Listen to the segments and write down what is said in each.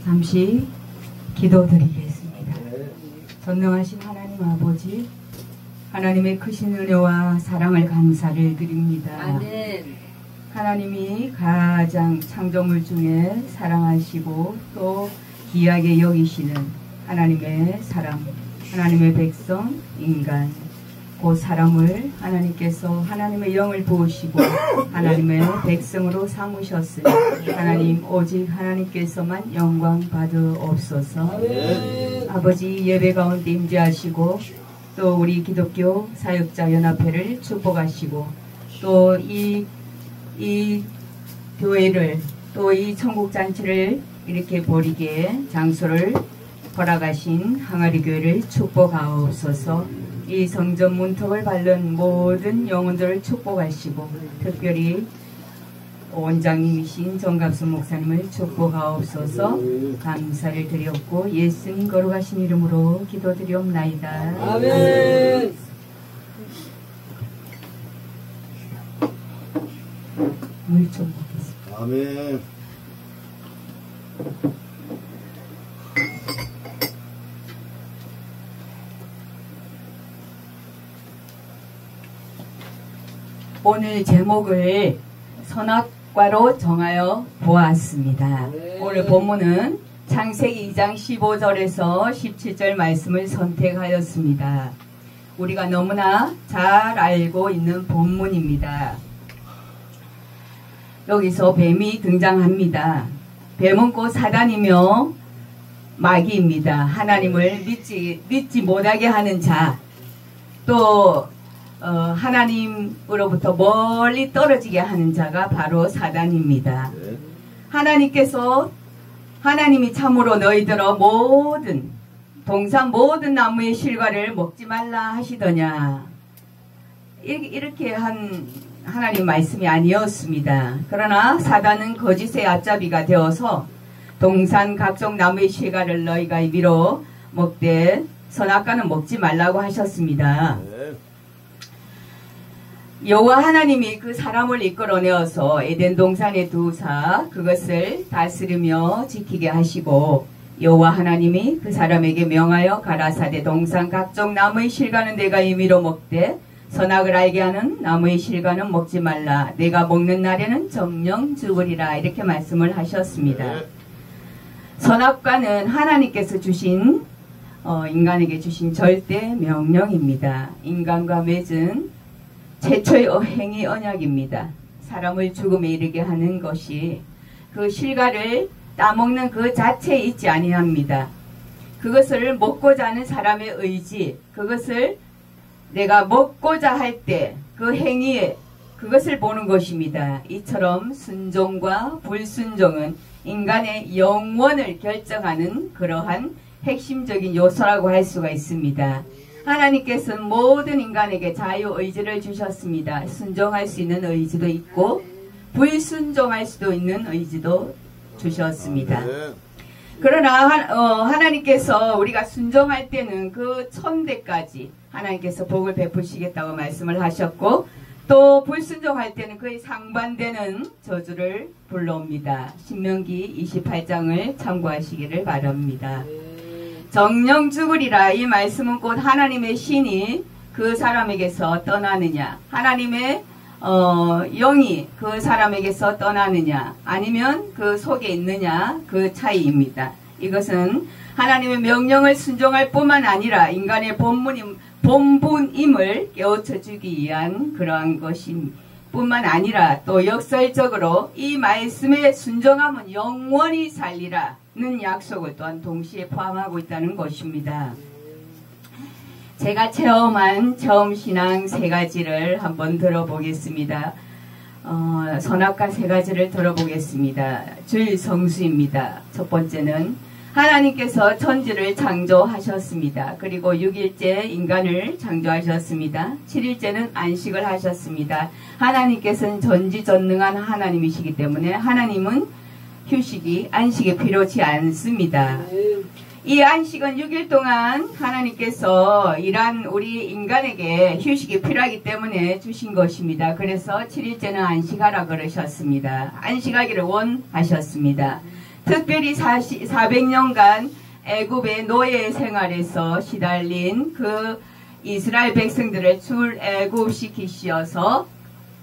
잠시 기도드리겠습니다. 전능하신 하나님 아버지, 하나님의 크신 은혜와 사랑을 감사를 드립니다. 아멘. 하나님이 가장 창조물 중에 사랑하시고 또 귀하게 여기시는 하나님의 사람, 하나님의 백성, 인간, 그 사람을 하나님께서 하나님의 영을 부으시고 하나님의 백성으로 삼으셨으니 하나님 오직 하나님께서만 영광 받으옵소서. 아버지 예배 가운데 임재하시고 또 우리 기독교 사역자 연합회를 축복하시고 또 이 교회를 또 이 천국잔치를 이렇게 벌이게 장소를 허락하신 항아리 교회를 축복하옵소서. 이 성전 문턱을 밟는 모든 영혼들을 축복하시고 특별히 원장님이신 정갑수 목사님을 축복하옵소서. 감사를 드렸고 예수님 거룩하신 이름으로 기도드리옵나이다. 아멘. 물 좀 먹겠습니다. 아멘. 오늘 제목을 선악과로 정하여 보았습니다. 오늘 본문은 창세기 2장 15절에서 17절 말씀을 선택하였습니다. 우리가 너무나 잘 알고 있는 본문입니다. 여기서 뱀이 등장합니다. 뱀은 곧 사단이며 마귀입니다. 하나님을 믿지 못하게 하는 자, 또 하나님으로부터 멀리 떨어지게 하는 자가 바로 사단입니다. 하나님이 참으로 너희들어 모든 동산 모든 나무의 실과를 먹지 말라 하시더냐, 이렇게 한 하나님 말씀이 아니었습니다. 그러나 사단은 거짓의 앞잡이가 되어서 동산 각종 나무의 실과를 너희가 임의로 먹되 선악과는 먹지 말라고 하셨습니다. 여호와 하나님이 그 사람을 이끌어내어서 에덴 동산에 두사 그것을 다스리며 지키게 하시고 여호와 하나님이 그 사람에게 명하여 가라사대 동산 각종 나무의 실과는 내가 임의로 먹되 선악을 알게 하는 나무의 실과는 먹지 말라. 내가 먹는 날에는 정령 죽으리라. 이렇게 말씀을 하셨습니다. 선악과는 하나님께서 주신 인간에게 주신 절대 명령입니다. 인간과 맺은 최초의 행위 언약입니다. 사람을 죽음에 이르게 하는 것이 그 실과를 따먹는 그 자체에 있지 아니합니다. 그것을 먹고자 하는 사람의 의지, 그것을 내가 먹고자 할 때 그 행위에 그것을 보는 것입니다. 이처럼 순종과 불순종은 인간의 영원을 결정하는 그러한 핵심적인 요소라고 할 수가 있습니다. 하나님께서는 모든 인간에게 자유의지를 주셨습니다. 순종할 수 있는 의지도 있고 불순종할 수도 있는 의지도 주셨습니다. 그러나 하나님께서 우리가 순종할 때는 그 천대까지 하나님께서 복을 베푸시겠다고 말씀을 하셨고 또 불순종할 때는 그의 상반되는 저주를 불러옵니다. 신명기 28장을 참고하시기를 바랍니다. 정령 죽으리라, 이 말씀은 곧 하나님의 신이 그 사람에게서 떠나느냐, 하나님의 영이 그 사람에게서 떠나느냐 아니면 그 속에 있느냐, 그 차이입니다. 이것은 하나님의 명령을 순종할 뿐만 아니라 인간의 본분임을 깨우쳐주기 위한 그러한 것임 뿐만 아니라 또 역설적으로 이 말씀에 순종하면 영원히 살리라는 약속을 또한 동시에 포함하고 있다는 것입니다. 제가 체험한 체험신앙 세 가지를 한번 들어보겠습니다. 선악과 세 가지를 들어보겠습니다. 주일 성수입니다. 첫 번째는 하나님께서 천지를 창조하셨습니다. 그리고 6일째 인간을 창조하셨습니다. 7일째는 안식을 하셨습니다. 하나님께서는 전지전능한 하나님이시기 때문에 하나님은 휴식이, 안식이 필요치 않습니다. 이 안식은 6일 동안 하나님께서 일한 우리 인간에게 휴식이 필요하기 때문에 주신 것입니다. 그래서 7일째는 안식하라 그러셨습니다. 안식하기를 원하셨습니다. 특별히 400년간 애굽의 노예 생활에서 시달린 그 이스라엘 백성들을 출애굽시키시어서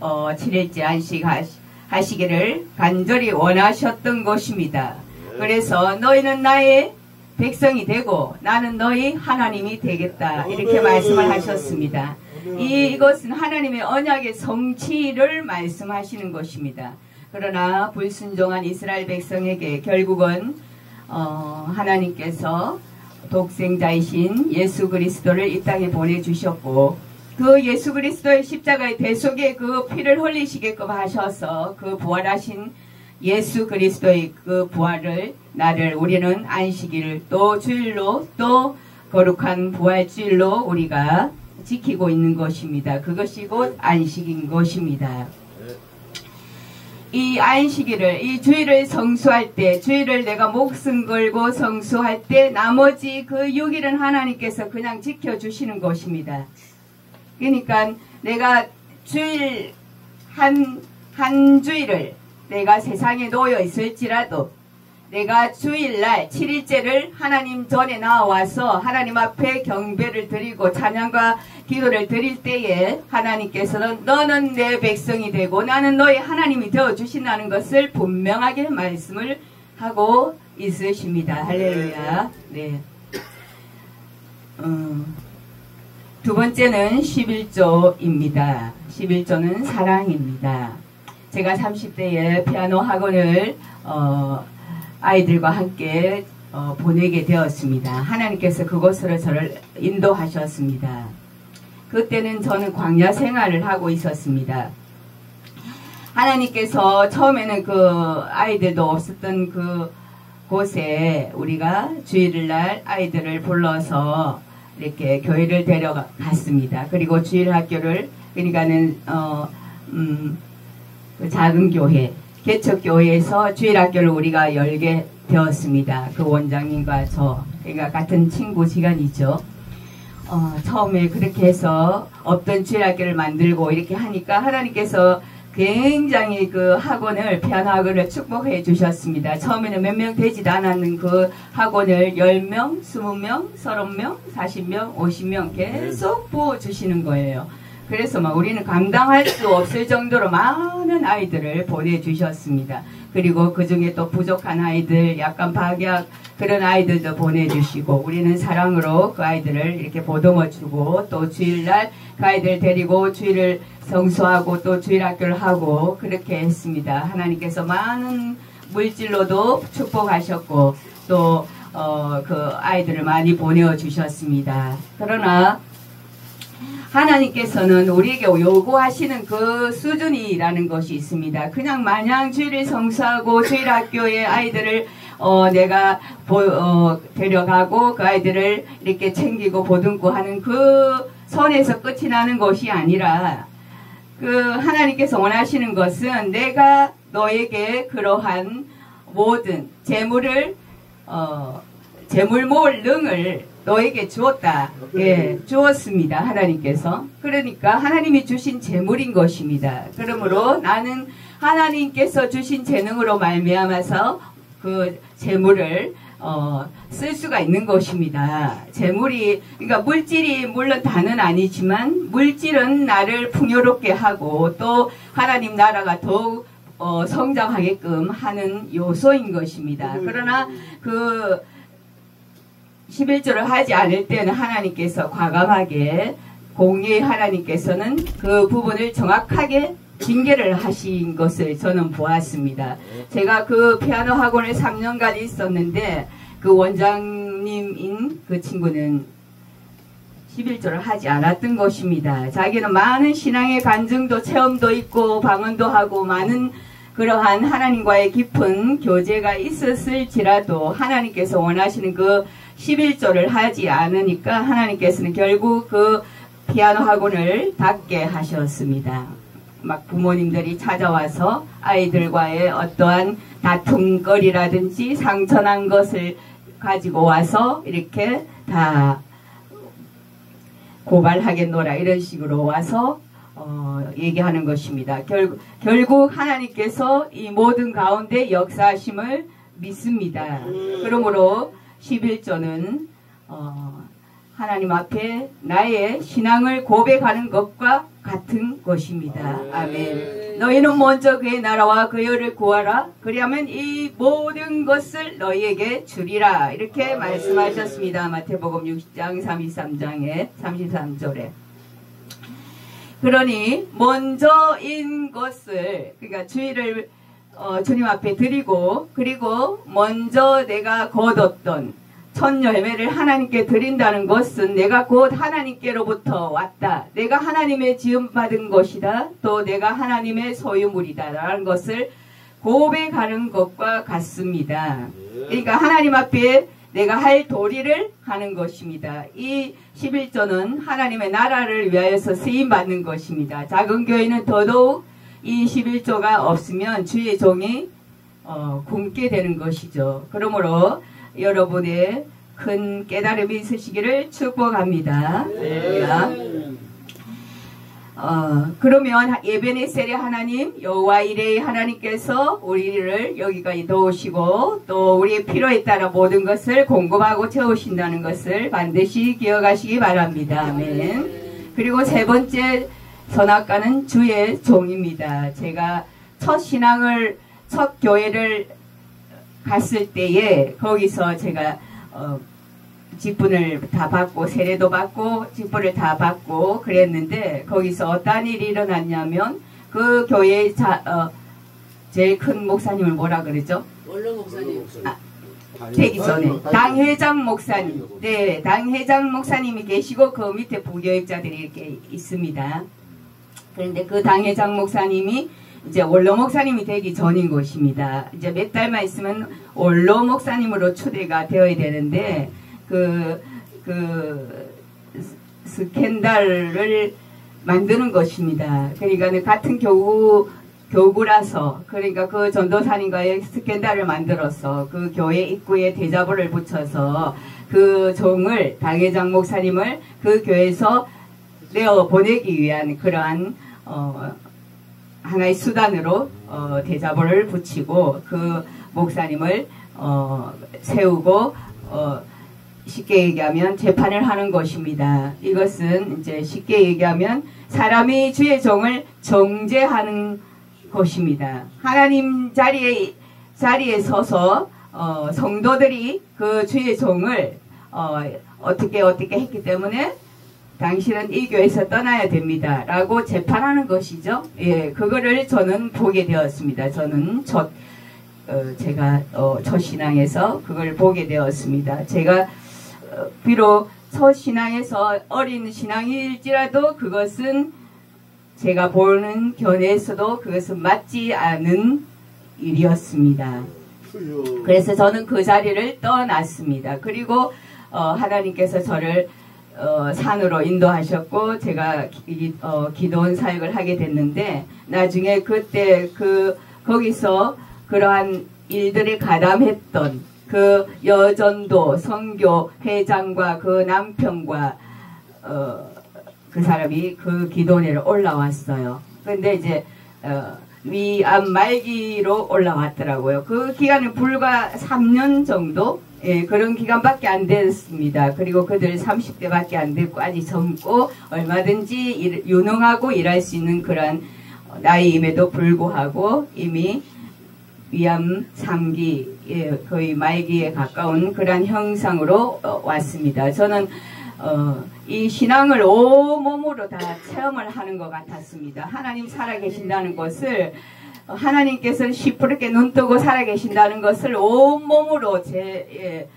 7일째 안식하시기를 간절히 원하셨던 것입니다. 그래서 너희는 나의 백성이 되고 나는 너희 하나님이 되겠다, 이렇게 말씀을 하셨습니다. 이것은 하나님의 언약의 성취를 말씀하시는 것입니다. 그러나 불순종한 이스라엘 백성에게 결국은 하나님께서 독생자이신 예수 그리스도를 이 땅에 보내주셨고, 그 예수 그리스도의 십자가의 대속에 그 피를 흘리시게끔 하셔서 그 부활하신 예수 그리스도의 그 부활을 우리는 안식일 또 주일로 또 거룩한 부활주일로 우리가 지키고 있는 것입니다. 그것이 곧 안식인 것입니다. 이 안식일을, 이 주일을 성수할 때, 주일을 내가 목숨 걸고 성수할 때 나머지 그 6일은 하나님께서 그냥 지켜주시는 것입니다. 그러니까 내가 주일 한 주일을 내가 세상에 놓여 있을지라도 내가 주일날 7일째를 하나님 전에 나와서 하나님 앞에 경배를 드리고 찬양과 기도를 드릴 때에 하나님께서는 너는 내 백성이 되고 나는 너의 하나님이 되어주신다는 것을 분명하게 말씀을 하고 있으십니다. 할렐루야. 네. 두 번째는 11조입니다. 11조는 사랑입니다. 제가 30대에 피아노 학원을 아이들과 함께 보내게 되었습니다. 하나님께서 그곳으로 저를 인도하셨습니다. 그때는 저는 광야 생활을 하고 있었습니다. 하나님께서 처음에는 그 아이들도 없었던 그 곳에 우리가 주일날 아이들을 불러서 이렇게 교회를 데려갔습니다. 그리고 주일 학교를, 그러니까는 그 작은 교회, 개척교회에서 주일학교를 우리가 열게 되었습니다. 그 원장님과 저, 그러니까 같은 친구 시간이죠. 처음에 그렇게 해서 없던 주일학교를 만들고 이렇게 하니까 하나님께서 굉장히 그 학원을, 피아노 학원을 축복해 주셨습니다. 처음에는 몇 명 되지도 않았는 그 학원을 10명, 20명, 30명, 40명, 50명 계속 부어주시는 거예요. 그래서 막 우리는 감당할 수 없을 정도로 많은 아이들을 보내주셨습니다. 그리고 그 중에 또 부족한 아이들, 약간 박약 그런 아이들도 보내주시고, 우리는 사랑으로 그 아이들을 이렇게 보듬어주고, 또 주일날 그 아이들 데리고 주일을 성수하고 또 주일학교를 하고 그렇게 했습니다. 하나님께서 많은 물질로도 축복하셨고 또 그 아이들을 많이 보내주셨습니다. 그러나 하나님께서는 우리에게 요구하시는 그 수준이라는 것이 있습니다. 그냥 마냥 주일을 성수하고 주일학교의 아이들을 내가 데려가고 그 아이들을 이렇게 챙기고 보듬고 하는 그 선에서 끝이 나는 것이 아니라, 그 하나님께서 원하시는 것은 내가 너에게 그러한 모든 재물을 재물 모을 능을 너에게 주었다. 예, 주었습니다. 하나님께서. 그러니까 하나님이 주신 재물인 것입니다. 그러므로 나는 하나님께서 주신 재능으로 말미암아서 그 재물을 쓸 수가 있는 것입니다. 재물이, 그러니까 물질이 물론 다는 아니지만 물질은 나를 풍요롭게 하고 또 하나님 나라가 더욱 성장하게끔 하는 요소인 것입니다. 그러나 그 11조를 하지 않을 때는 하나님께서 과감하게, 공의의 하나님께서는 그 부분을 정확하게 징계를 하신 것을 저는 보았습니다. 제가 그 피아노 학원을 3년간 있었는데 그 원장님인 그 친구는 11조를 하지 않았던 것입니다. 자기는 많은 신앙의 간증도 체험도 있고 방언도 하고 많은 그러한 하나님과의 깊은 교제가 있었을지라도 하나님께서 원하시는 그 11조를 하지 않으니까 하나님께서는 결국 그 피아노 학원을 닫게 하셨습니다. 막 부모님들이 찾아와서 아이들과의 어떠한 다툼거리라든지 상처난 것을 가지고 와서 이렇게 다 고발하겠노라 이런 식으로 와서 얘기하는 것입니다. 결국 하나님께서 이 모든 가운데 역사하심을 믿습니다. 그러므로 11조는 하나님 앞에 나의 신앙을 고백하는 것과 같은 것입니다. 아멘. 너희는 먼저 그의 나라와 그의 의를 구하라. 그리하면 이 모든 것을 너희에게 주리라. 이렇게 말씀하셨습니다. 마태복음 60장 33절에. 그러니 먼저인 것을, 그러니까 주의를 주님 앞에 드리고, 그리고 먼저 내가 거뒀던 첫 열매를 하나님께 드린다는 것은 내가 곧 하나님께로부터 왔다. 내가 하나님의 지음받은 것이다. 또 내가 하나님의 소유물이다. 라는 것을 고백하는 것과 같습니다. 그러니까 하나님 앞에 내가 할 도리를 하는 것입니다. 이 11조는 하나님의 나라를 위하여서 쓰임받는 것입니다. 작은 교회는 더더욱 이 11조가 없으면 주의 종이 굶게 되는 것이죠. 그러므로 여러분의 큰 깨달음이 있으시기를 축복합니다. 그러면 에베네셀의 하나님 여호와 이레의 하나님께서 우리를 여기까지 도우시고 또 우리의 필요에 따라 모든 것을 공급하고 채우신다는 것을 반드시 기억하시기 바랍니다. 아멘. 그리고 세 번째 선악과는 주의 종입니다. 제가 첫 교회를 갔을 때에 거기서 제가 직분을 다 받고 세례도 받고 직분을 다 받고 그랬는데 거기서 어떤 일이 일어났냐면 그 교회의 제일 큰 목사님을 뭐라 그러죠? 원로 목사님. 되기 전에 당회장 목사님, 네, 당회장 목사님이 계시고 그 밑에 부교육자들이 이렇게 있습니다. 그런데 그 당회장 목사님이 이제 원로 목사님이 되기 전인 것입니다. 이제 몇 달만 있으면 원로 목사님으로 추대가 되어야 되는데 그 스캔들을 만드는 것입니다. 그러니까 같은 교구라서 그러니까 그 전도사님과의 스캔들을 만들어서 그 교회 입구에 대자보를 붙여서 그 종을 당회장 목사님을 그 교회에서 내어 보내기 위한 그러한 하나의 수단으로 대자보를 붙이고 그 목사님을 세우고 쉽게 얘기하면 재판을 하는 것입니다. 이것은 이제 쉽게 얘기하면 사람이 주의 종을 정죄하는 것입니다. 하나님 자리에 서서 성도들이 그 주의 종을 어떻게 했기 때문에 당신은 이 교회에서 떠나야 됩니다. 라고 재판하는 것이죠. 예, 그거를 저는 보게 되었습니다. 저는 제가 첫 신앙에서 그걸 보게 되었습니다. 제가 비록 첫 신앙에서 어린 신앙일지라도 그것은 제가 보는 견해에서도 그것은 맞지 않은 일이었습니다. 그래서 저는 그 자리를 떠났습니다. 그리고 하나님께서 저를 산으로 인도하셨고 제가 기도원 사역을 하게 됐는데 나중에 그때 거기서 그러한 일들에 가담했던 그 여전도 선교 회장과 그 남편과 그 사람이 그 기도원에 올라왔어요. 근데 이제 위암 말기로 올라왔더라고요. 그 기간은 불과 3년 정도 그런 기간밖에 안 됐습니다. 그리고 그들 30대밖에 안 됐고 아직 젊고 얼마든지 유능하고 일할 수 있는 그런 나이임에도 불구하고 이미 위암 3기 거의 말기에 가까운 그런 형상으로 왔습니다. 저는 이 신앙을 온몸으로 다 체험을 하는 것 같았습니다. 하나님 살아계신다는 것을 하나님께서는 시퍼렇게 눈뜨고 살아계신다는 것을 온몸으로 제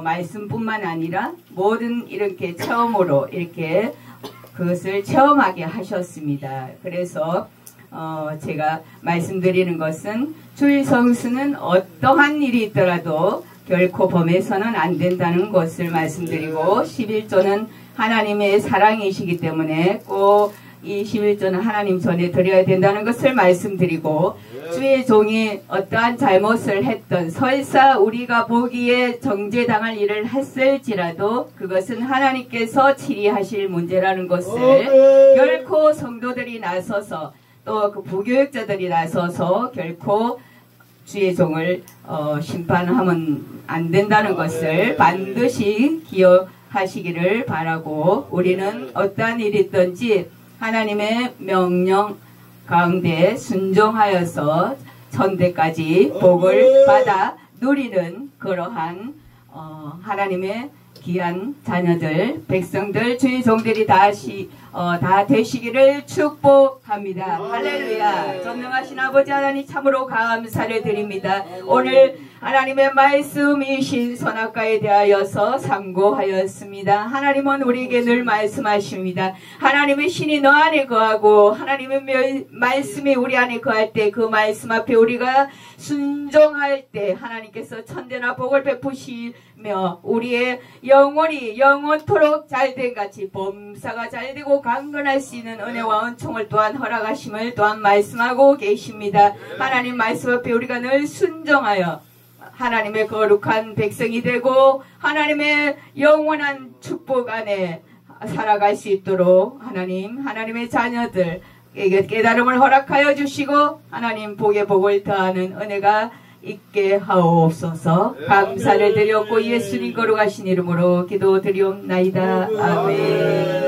말씀뿐만 아니라 모든 이렇게 체험으로 이렇게 그것을 체험하게 하셨습니다. 그래서 제가 말씀드리는 것은 주일 성수는 어떠한 일이 있더라도 결코 범해서는 안 된다는 것을 말씀드리고 11조는 하나님의 사랑이시기 때문에 꼭 이 11조는 하나님 전에 드려야 된다는 것을 말씀드리고 주의 종이 어떠한 잘못을 했던 설사 우리가 보기에 정죄당할 일을 했을지라도 그것은 하나님께서 치리하실 문제라는 것을 결코 성도들이 나서서 또 그 부교육자들이 나서서 결코 주의 종을 심판하면 안 된다는 것을 반드시 기억하시기를 바라고, 우리는 어떠한 일이 있든지 하나님의 명령 가운데 순종하여서 천대까지 복을 받아 누리는 그러한 하나님의 귀한 자녀들, 백성들, 주의 종들이 다 되시기를 축복합니다. 할렐루야. 전능하신 아버지 하나님 참으로 감사를 드립니다. 오늘 하나님의 말씀이신 선악과에 대하여서 상고하였습니다. 하나님은 우리에게 늘 말씀하십니다. 하나님의 신이 너 안에 거하고 하나님의 말씀이 우리 안에 거할 때 그 말씀 앞에 우리가 순종할 때 하나님께서 천대나 복을 베푸시며 우리의 영혼이 영원토록 잘된 같이 범사가 잘되고 강건할 수 있는 은혜와 은총을 또한 허락하심을 또한 말씀하고 계십니다. 하나님 말씀 앞에 우리가 늘 순종하여 하나님의 거룩한 백성이 되고 하나님의 영원한 축복 안에 살아갈 수 있도록 하나님의 자녀들에게 깨달음을 허락하여 주시고 하나님 복에 복을 더하는 은혜가 있게 하옵소서. 감사를 드렸고 예수님 거룩하신 이름으로 기도드리옵나이다. 아멘.